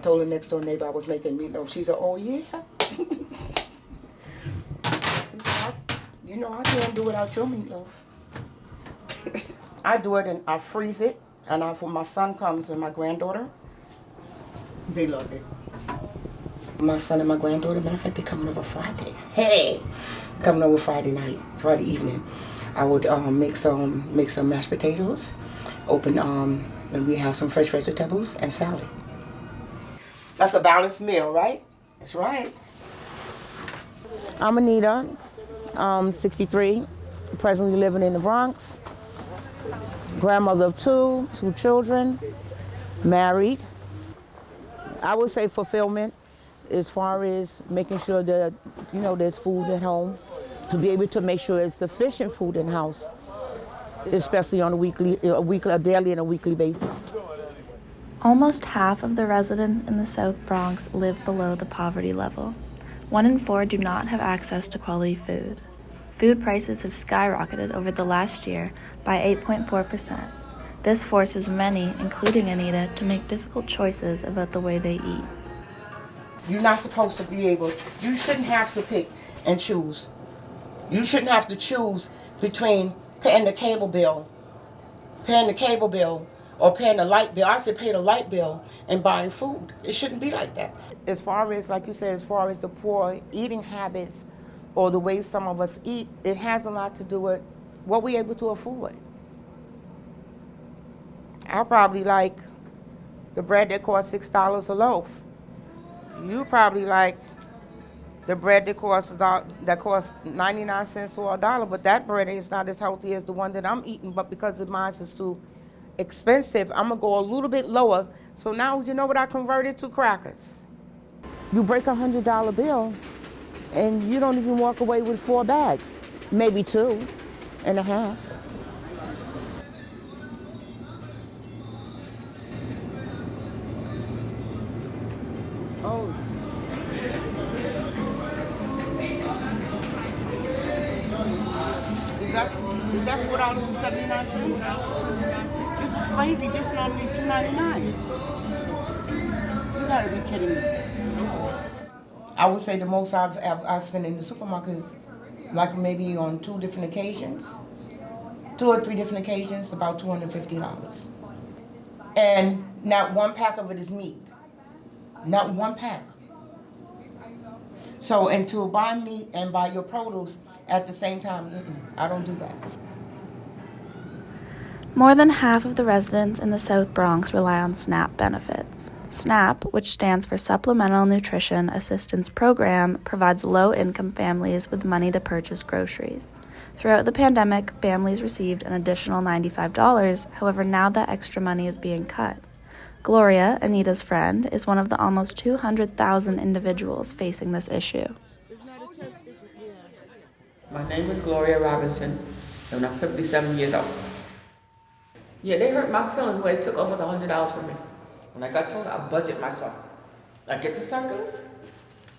told the next door neighbor I was making meatloaf. She said, oh yeah? She said, you know, I can't do without your meatloaf. I do it and I freeze it. And when my son comes and my granddaughter, they love it. My son and my granddaughter, matter of fact, they're coming over Friday. Hey! Coming over Friday night, Friday evening. I would make some mashed potatoes, and we have some fresh vegetables and salad. That's a balanced meal, right? That's right. I'm Anita, 63, presently living in the Bronx. Grandmother of two children, married. I would say fulfillment as far as making sure that, you know, there's food at home, to be able to make sure it's sufficient food in the house, especially on a daily and a weekly basis. Almost half of the residents in the South Bronx live below the poverty level. 1 in 4 do not have access to quality food. Food prices have skyrocketed over the last year by 8.4%. This forces many, including Anita, to make difficult choices about the way they eat. You're not supposed to be able, you shouldn't have to pick and choose. You shouldn't have to choose between paying the cable bill or paying the light bill. I said pay the light bill and buying food. It shouldn't be like that. As far as, like you said, as far as the poor eating habits or the way some of us eat, it has a lot to do with what we're able to afford. I probably like the bread that costs $6 a loaf. You probably like the bread that costs 99 cents or $1, but that bread is not as healthy as the one that I'm eating. But because mine is too expensive, I'm gonna go a little bit lower. So now you know what I converted to? Crackers. You break $100 bill, and you don't even walk away with 4 bags, maybe 2.5. Oh. Is that $4.79? This is crazy. This normally is $2.99. You gotta be kidding me. I would say the most I spent in the supermarket is like maybe on 2 different occasions, 2 or 3 different occasions, about $250. And not one pack of it is meat. Not one pack. So, and to buy meat and buy your produce at the same time, I don't do that. More than half of the residents in the South Bronx rely on SNAP benefits. SNAP, which stands for Supplemental Nutrition Assistance Program, provides low-income families with money to purchase groceries. Throughout the pandemic, families received an additional $95. However, now that extra money is being cut. Gloria, Anita's friend, is one of the almost 200,000 individuals facing this issue. My name is Gloria Robinson, and I'm 57 years old. Yeah, they hurt my feelings when they took almost $100 from me. When I got told, I budget myself. I get the circulars,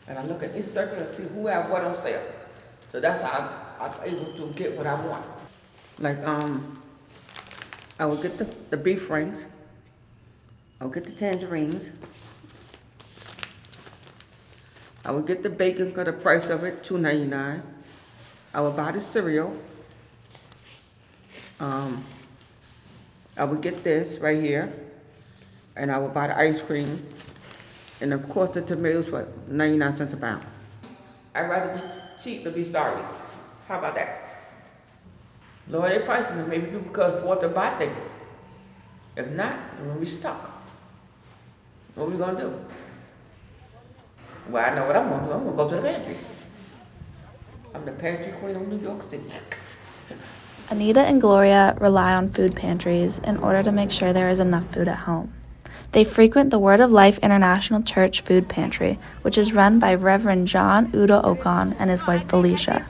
and I look at each circular and see who have what on sale. So that's how I'm able to get what I want. Like, I would get the beef rings. I would get the tangerines. I would get the bacon for the price of it, $2.99. I would buy the cereal. I would get this right here, and I would buy the ice cream, and of course the tomatoes for 99 cents a pound. I'd rather be cheap than be sorry. How about that? Lower their prices and maybe people can afford to buy things. If not, we're gonna be stuck. What are we gonna do? Well, I know what I'm gonna do. I'm gonna go to the pantry. I'm the pantry queen of New York City. Anita and Gloria rely on food pantries in order to make sure there is enough food at home. They frequent the Word of Life International Church Food Pantry, which is run by Reverend John Udo Okon and his wife Felicia.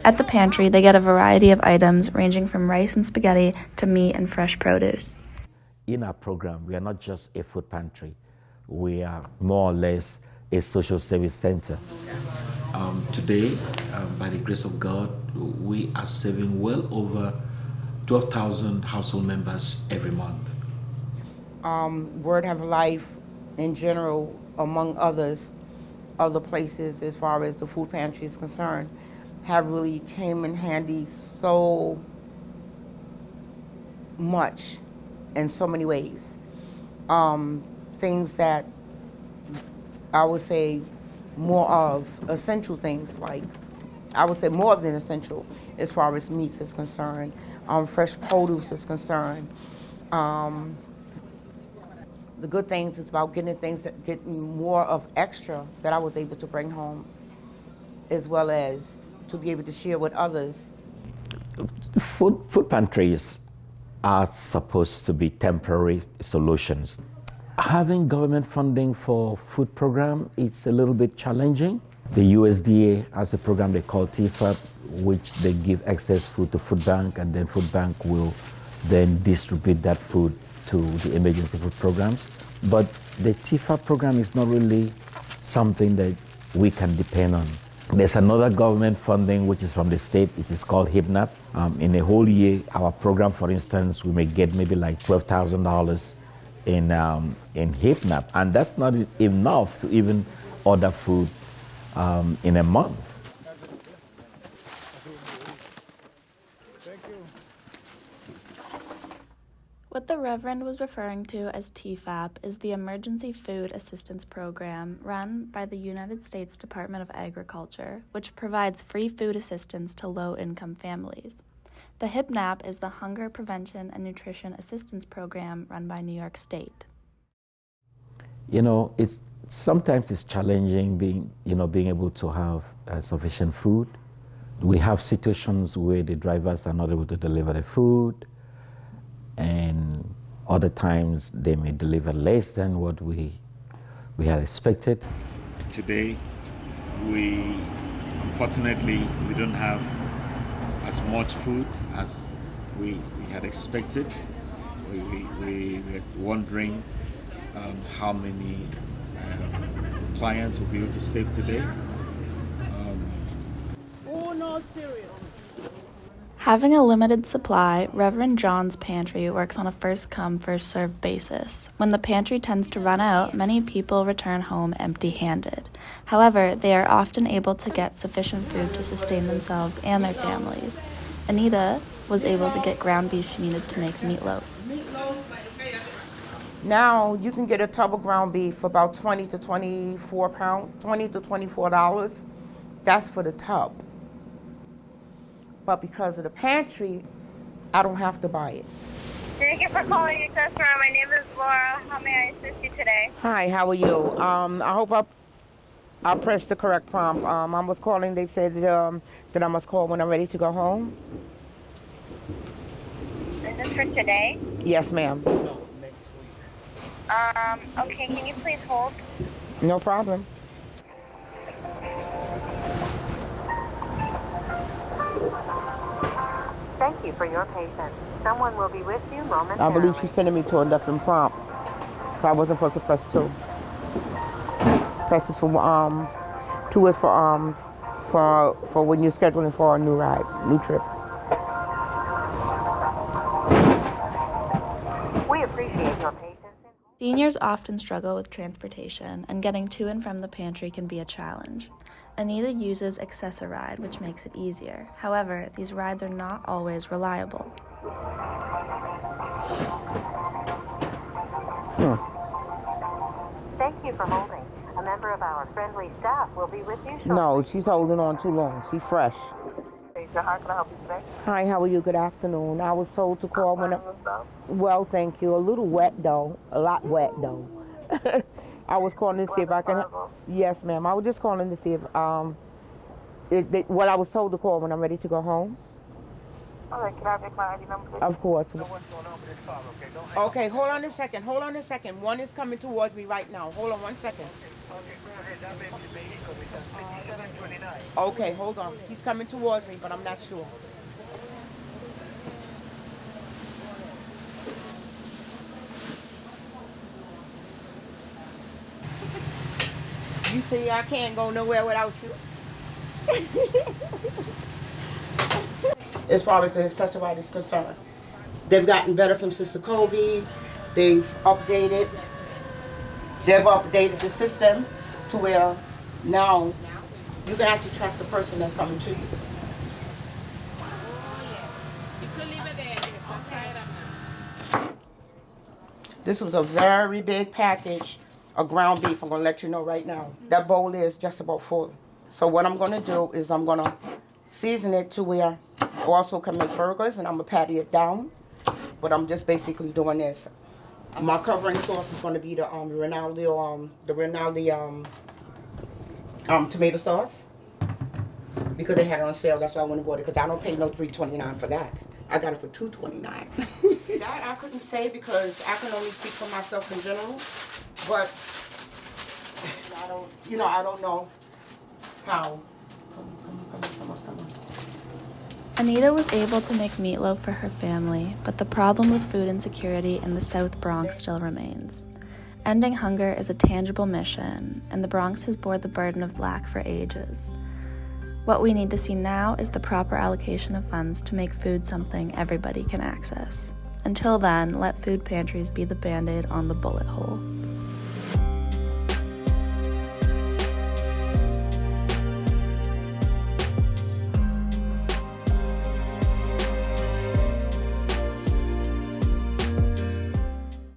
At the pantry, they get a variety of items ranging from rice and spaghetti to meat and fresh produce. In our program, we are not just a food pantry. We are more or less a social service center. Today, by the grace of God, we are serving well over 12,000 household members every month. Word of Life in general, among others, other places as far as the food pantry is concerned, have really came in handy so much in so many ways. Things that I would say more of essential things, like I would say more than essential as far as meats is concerned, fresh produce is concerned. The good things is about getting more of extra that I was able to bring home, as well as to be able to share with others. Food pantries are supposed to be temporary solutions. Having government funding for food program, it's a little bit challenging. The USDA has a program they call TFAP, which they give excess food to food bank, and then food bank will then distribute that food to the emergency food programs. But the TFAP program is not really something that we can depend on. There's another government funding which is from the state. It is called HIPNAP. In a whole year, our program, for instance, we may get maybe like $12,000 in HIPNAP, and that's not enough to even order food in a month. What the Reverend was referring to as TFAP is the Emergency Food Assistance Program run by the United States Department of Agriculture, which provides free food assistance to low-income families. The HIPNAP is the Hunger Prevention and Nutrition Assistance Program run by New York State. You know, sometimes it's challenging being able to have sufficient food. We have situations where the drivers are not able to deliver the food, and other times they may deliver less than what we had expected. Today, unfortunately, we don't have as much food as we had expected. We were wondering how many clients will be able to save today. Having a limited supply, Reverend John's pantry works on a first-come, first-served basis. When the pantry tends to run out, many people return home empty-handed. However, they are often able to get sufficient food to sustain themselves and their families. Anita was able to get ground beef she needed to make meatloaf. Now you can get a tub of ground beef for about $20 to $24. That's for the tub. But because of the pantry, I don't have to buy it. Thank you for calling your customer. My name is Laura. How may I assist you today? Hi, how are you? I hope I pressed the correct prompt. I was calling. They said that I must call when I'm ready to go home. Is this for today? Yes, ma'am. Okay, can you please hold? No problem. Thank you for your patience. Someone will be with you momentarily. I believe she's sending me to a different prompt. So I wasn't supposed to press 2. Press is for 2 is for when you're scheduling for a new ride, new trip. We appreciate your patience. Seniors often struggle with transportation, and getting to and from the pantry can be a challenge. Anita uses Access-a-Ride, which makes it easier. However, these rides are not always reliable. Thank you for holding. A member of our friendly staff will be with you shortly. No, she's holding on too long. She's fresh. How can I help you today? Hi, how are you? Good afternoon. I was told to call when well, thank you. A little wet though. A lot wet though. I was calling to see if I can. Yes, ma'am. I was just calling to see if what I was told to call when I'm ready to go home. All right, can I have my ID number, please? Of course. Okay, hold on a second. Hold on a second. One is coming towards me right now. Hold on 1 second. Okay, hold on. He's coming towards me, but I'm not sure. You see, I can't go nowhere without you. As far as the Access-a-Ride is concerned, they've gotten better from Sister Kobe. They've updated. They've updated the system to where now you can actually track the person that's coming to you. This was a very big package of ground beef. I'm going to let you know right now. That bowl is just about full. So what I'm going to do is I'm going to season it to where I also can make burgers, and I'm going to patty it down. But I'm just basically doing this. My covering sauce is going to be the Rinaldi tomato sauce, because they had it on sale. That's why I went and bought it, because I don't pay no $3.29 for that. I got it for $2.29. That I couldn't say, because I can only speak for myself in general. But I don't know how. Come on. Anita was able to make meatloaf for her family, but the problem with food insecurity in the South Bronx still remains. Ending hunger is a tangible mission, and the Bronx has borne the burden of lack for ages. What we need to see now is the proper allocation of funds to make food something everybody can access. Until then, let food pantries be the Band-Aid on the bullet hole.